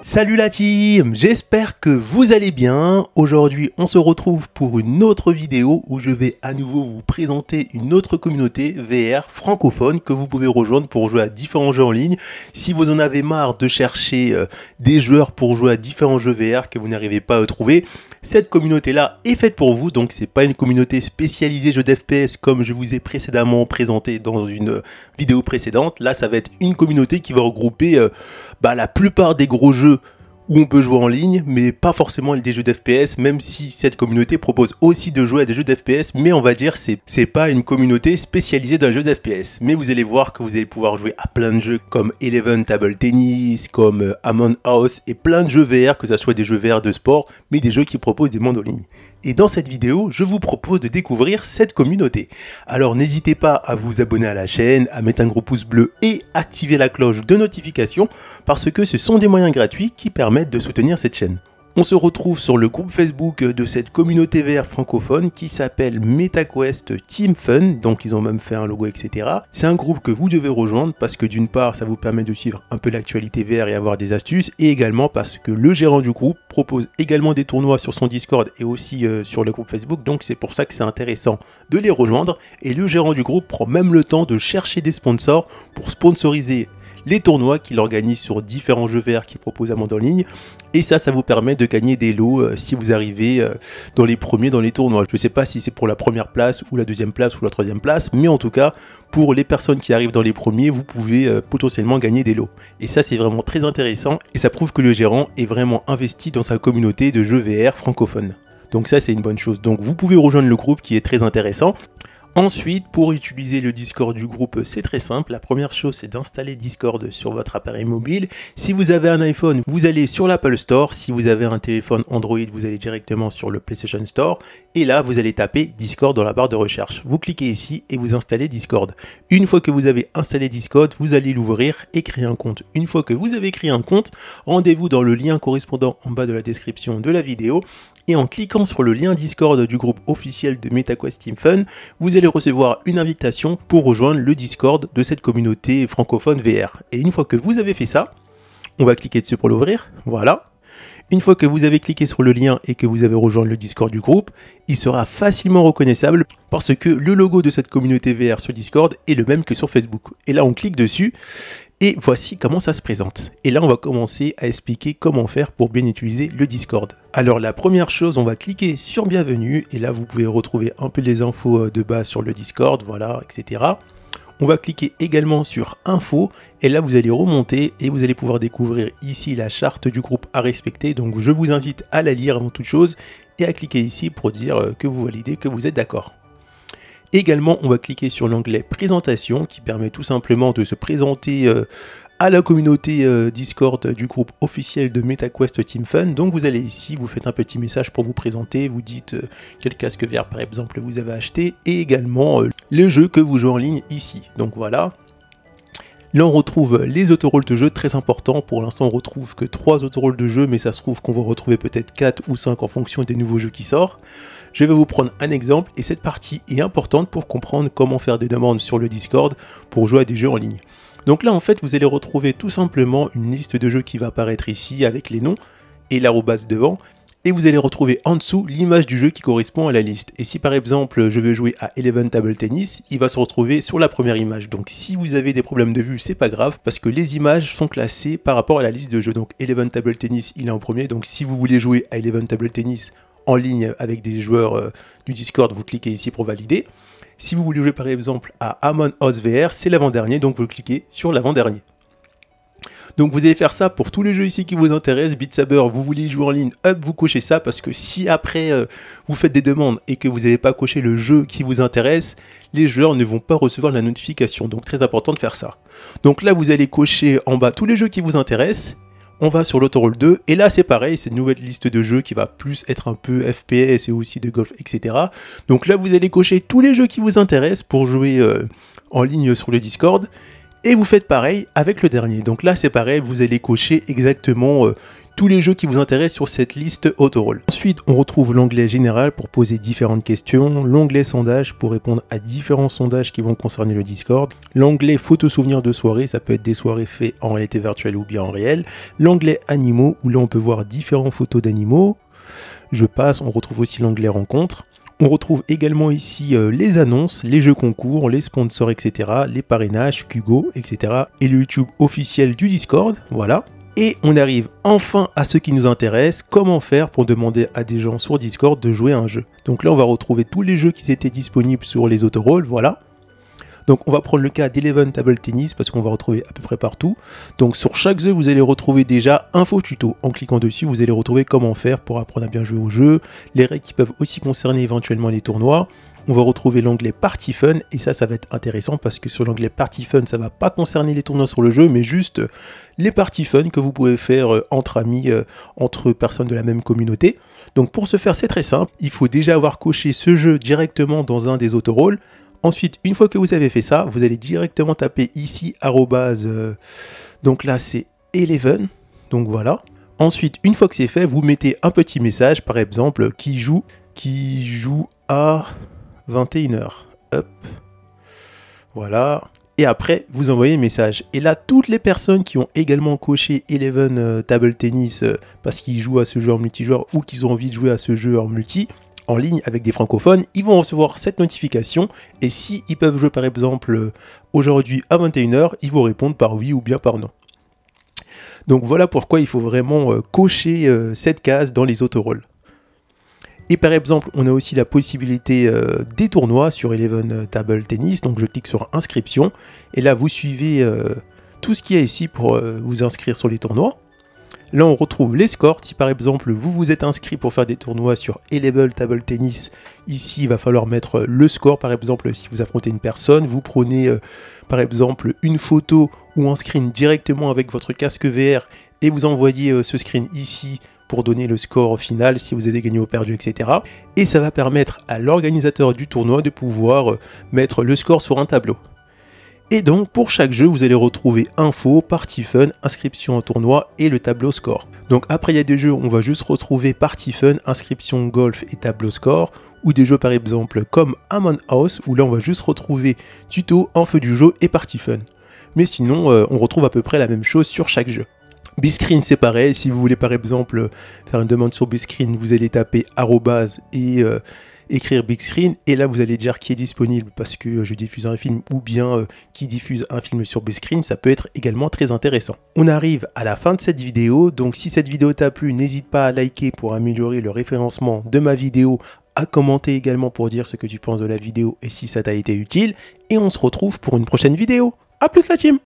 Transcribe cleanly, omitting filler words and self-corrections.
Salut la team, j'espère que vous allez bien. Aujourd'hui on se retrouve pour une autre vidéo où je vais à nouveau vous présenter une autre communauté VR francophone que vous pouvez rejoindre pour jouer à différents jeux en ligne. Si vous en avez marre de chercher des joueurs pour jouer à différents jeux VR que vous n'arrivez pas à trouver, cette communauté là est faite pour vous. Donc c'est pas une communauté spécialisée jeux d'FPS comme je vous ai précédemment présenté dans une vidéo précédente. Là ça va être une communauté qui va regrouper la plupart des gros jeux où on peut jouer en ligne, mais pas forcément des jeux d'FPS, même si cette communauté propose aussi de jouer à des jeux d'FPS, mais on va dire c'est pas une communauté spécialisée dans les jeux d'FPS. Mais vous allez voir que vous allez pouvoir jouer à plein de jeux comme Eleven Table Tennis, comme Among Us, et plein de jeux VR, que ce soit des jeux VR de sport, mais des jeux qui proposent des mondes en ligne. Et dans cette vidéo, je vous propose de découvrir cette communauté. Alors n'hésitez pas à vous abonner à la chaîne, à mettre un gros pouce bleu et activer la cloche de notification, parce que ce sont des moyens gratuits qui permettent de soutenir cette chaîne. On se retrouve sur le groupe Facebook de cette communauté VR francophone qui s'appelle MetaQuest Team Fun, donc ils ont même fait un logo, etc. C'est un groupe que vous devez rejoindre parce que d'une part ça vous permet de suivre un peu l'actualité VR et avoir des astuces, et également parce que le gérant du groupe propose également des tournois sur son Discord et aussi sur le groupe Facebook, donc c'est pour ça que c'est intéressant de les rejoindre. Et le gérant du groupe prend même le temps de chercher des sponsors pour sponsoriser les tournois qu'il organise sur différents jeux VR qu'il propose à monde en ligne, et ça vous permet de gagner des lots si vous arrivez dans les premiers dans les tournois. Je ne sais pas si c'est pour la première place ou la deuxième place ou la troisième place, mais en tout cas pour les personnes qui arrivent dans les premiers, vous pouvez potentiellement gagner des lots, et ça c'est vraiment très intéressant, et ça prouve que le gérant est vraiment investi dans sa communauté de jeux VR francophones. Donc ça c'est une bonne chose, donc vous pouvez rejoindre le groupe qui est très intéressant. Ensuite, pour utiliser le Discord du groupe, c'est très simple. La première chose, c'est d'installer Discord sur votre appareil mobile. Si vous avez un iPhone, vous allez sur l'Apple Store. Si vous avez un téléphone Android, vous allez directement sur le PlayStation Store. Et là, vous allez taper Discord dans la barre de recherche. Vous cliquez ici et vous installez Discord. Une fois que vous avez installé Discord, vous allez l'ouvrir et créer un compte. Une fois que vous avez créé un compte, rendez-vous dans le lien correspondant en bas de la description de la vidéo. Et en cliquant sur le lien Discord du groupe officiel de MetaQuest Team Fun, vous allez recevoir une invitation pour rejoindre le Discord de cette communauté francophone VR. Et une fois que vous avez fait ça, on va cliquer dessus pour l'ouvrir, voilà. Une fois que vous avez cliqué sur le lien et que vous avez rejoint le Discord du groupe, il sera facilement reconnaissable parce que le logo de cette communauté VR sur Discord est le même que sur Facebook. Et là on clique dessus. Et voici comment ça se présente. Et là, on va commencer à expliquer comment faire pour bien utiliser le Discord. Alors la première chose, on va cliquer sur Bienvenue. Et là, vous pouvez retrouver un peu les infos de base sur le Discord, voilà, etc. On va cliquer également sur Info. Et là, vous allez remonter et vous allez pouvoir découvrir ici la charte du groupe à respecter. Donc, je vous invite à la lire avant toute chose et à cliquer ici pour dire que vous validez, que vous êtes d'accord. Également, on va cliquer sur l'onglet Présentation qui permet tout simplement de se présenter à la communauté Discord du groupe officiel de MetaQuest Team Fun. Donc vous allez ici, vous faites un petit message pour vous présenter, vous dites quel casque VR par exemple vous avez acheté, et également le jeu que vous jouez en ligne ici. Donc voilà. Là on retrouve les autorôles de jeu, très important. Pour l'instant on retrouve que 3 autorôles de jeu, mais ça se trouve qu'on va retrouver peut-être 4 ou 5 en fonction des nouveaux jeux qui sortent. Je vais vous prendre un exemple, et cette partie est importante pour comprendre comment faire des demandes sur le Discord pour jouer à des jeux en ligne. Donc là en fait vous allez retrouver tout simplement une liste de jeux qui va apparaître ici avec les noms et l'arobase devant. Et vous allez retrouver en dessous l'image du jeu qui correspond à la liste. Et si par exemple je veux jouer à Eleven Table Tennis, il va se retrouver sur la première image. Donc si vous avez des problèmes de vue, c'est pas grave, parce que les images sont classées par rapport à la liste de jeux. Donc Eleven Table Tennis, il est en premier. Donc si vous voulez jouer à Eleven Table Tennis en ligne avec des joueurs du Discord, vous cliquez ici pour valider. Si vous voulez jouer par exemple à Among Us VR, c'est l'avant-dernier, donc vous cliquez sur l'avant-dernier. Donc vous allez faire ça pour tous les jeux ici qui vous intéressent. Beat Saber, vous voulez jouer en ligne, hop, vous cochez ça, parce que si après vous faites des demandes et que vous n'avez pas coché le jeu qui vous intéresse, les joueurs ne vont pas recevoir la notification. Donc très important de faire ça. Donc là vous allez cocher en bas tous les jeux qui vous intéressent. On va sur l'autorôle 2, et là c'est pareil, c'est une nouvelle liste de jeux qui va plus être un peu FPS et aussi de golf, etc. Donc là vous allez cocher tous les jeux qui vous intéressent pour jouer en ligne sur le Discord. Et vous faites pareil avec le dernier. Donc là c'est pareil, vous allez cocher exactement tous les jeux qui vous intéressent sur cette liste Autoroll. Ensuite, on retrouve l'onglet général pour poser différentes questions, l'onglet sondage pour répondre à différents sondages qui vont concerner le Discord, l'onglet photos souvenirs de soirée, ça peut être des soirées faites en réalité virtuelle ou bien en réel, l'onglet animaux où là on peut voir différentes photos d'animaux. Je passe, on retrouve aussi l'onglet rencontres. On retrouve également ici les annonces, les jeux concours, les sponsors, etc., les parrainages, Kugo, etc. et le YouTube officiel du Discord, voilà. Et on arrive enfin à ce qui nous intéresse, comment faire pour demander à des gens sur Discord de jouer à un jeu. Donc là on va retrouver tous les jeux qui étaient disponibles sur les autorolls, voilà. Donc on va prendre le cas d'Eleven Table Tennis parce qu'on va retrouver à peu près partout. Donc sur chaque jeu vous allez retrouver déjà info tuto. En cliquant dessus vous allez retrouver comment faire pour apprendre à bien jouer au jeu, les règles qui peuvent aussi concerner éventuellement les tournois. On va retrouver l'onglet Party Fun et ça va être intéressant parce que sur l'onglet Party Fun ça va pas concerner les tournois sur le jeu mais juste les Party Fun que vous pouvez faire entre amis, entre personnes de la même communauté. Donc pour ce faire c'est très simple, il faut déjà avoir coché ce jeu directement dans un des autorolls. Ensuite, une fois que vous avez fait ça, vous allez directement taper ici donc là c'est Eleven, donc voilà. Ensuite, une fois que c'est fait, vous mettez un petit message, par exemple, qui joue à 21 h. Hop, voilà. Et après, vous envoyez un message. Et là, toutes les personnes qui ont également coché Eleven Table Tennis parce qu'ils jouent à ce jeu en multijoueur ou qu'ils ont envie de jouer à ce jeu en multi, en ligne avec des francophones, ils vont recevoir cette notification et si ils peuvent jouer par exemple aujourd'hui à 21 h, ils vont répondre par oui ou bien par non. Donc voilà pourquoi il faut vraiment cocher cette case dans les autorolls. Et par exemple, on a aussi la possibilité des tournois sur Eleven Table Tennis, donc je clique sur inscription et là vous suivez tout ce qu'il y a ici pour vous inscrire sur les tournois. Là, on retrouve les scores. Si par exemple, vous vous êtes inscrit pour faire des tournois sur Eleven Table Tennis, ici, il va falloir mettre le score. Par exemple, si vous affrontez une personne, vous prenez par exemple une photo ou un screen directement avec votre casque VR et vous envoyez ce screen ici pour donner le score final, si vous avez gagné ou perdu, etc. Et ça va permettre à l'organisateur du tournoi de pouvoir mettre le score sur un tableau. Et donc pour chaque jeu vous allez retrouver info, party fun, inscription au tournoi et le tableau score. Donc après il y a des jeux où on va juste retrouver party fun, inscription golf et tableau score, ou des jeux par exemple comme Among Us où là on va juste retrouver tuto, info du jeu et party fun. Mais sinon on retrouve à peu près la même chose sur chaque jeu. Bscreen c'est pareil, si vous voulez par exemple faire une demande sur Bscreen vous allez taper arrobase et écrire Big Screen et là vous allez dire qui est disponible parce que je diffuse un film ou bien qui diffuse un film sur Big Screen, ça peut être également très intéressant. On arrive à la fin de cette vidéo, donc si cette vidéo t'a plu, n'hésite pas à liker pour améliorer le référencement de ma vidéo, à commenter également pour dire ce que tu penses de la vidéo et si ça t'a été utile, et on se retrouve pour une prochaine vidéo. A plus la team!